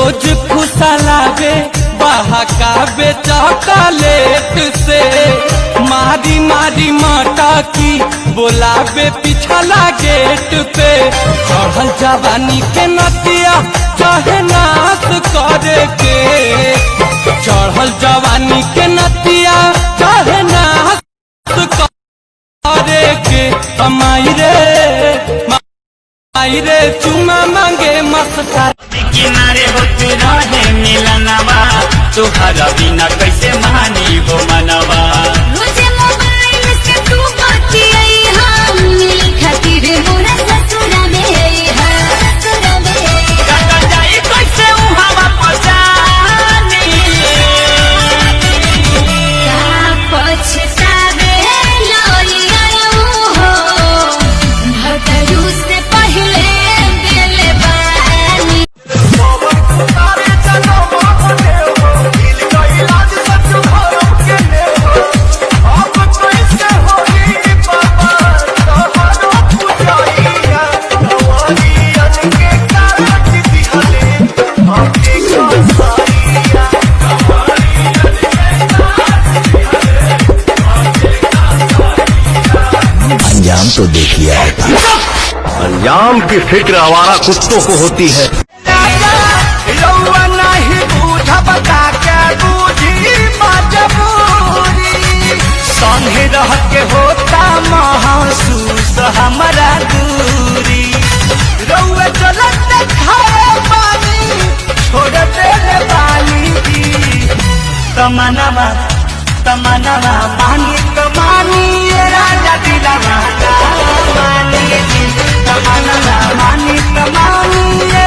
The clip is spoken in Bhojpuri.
रोज फुसलावे बहकावे चॉकलेट से, मारी मारी माटा की बोलावे पिछला गेट पे। चढ़ल जवानी के नतिया चाहे नाश करे के, चढ़ल जवानी के नतिया चाहे नाश करे के। माई रे चुमा मांगे मस्का किनारे होते रहे मिलनवा, तुहरा बिना कैसे मानी हो मनवा। मुझे मोबाइल से तू बाती आई हम मिल खातिर मोरा ससुरा में आई है, ससुरा में कटा जाई कैसे उहावा पहचानी, का पछतावे लइया हो भतरू से पहले दिल बानी। अंजाम तो देखिए अंजाम की फिक्र आवारा कुत्तों को होती है। संगे रह के होता महसूस हमारा दूरी, रउआ चलत खाए पानी छोड़ दे पानी की। तमन्ना तमन्ना मानी कमानी ये राजा दिलवा मानी, तमन्ना मानी कमानी ये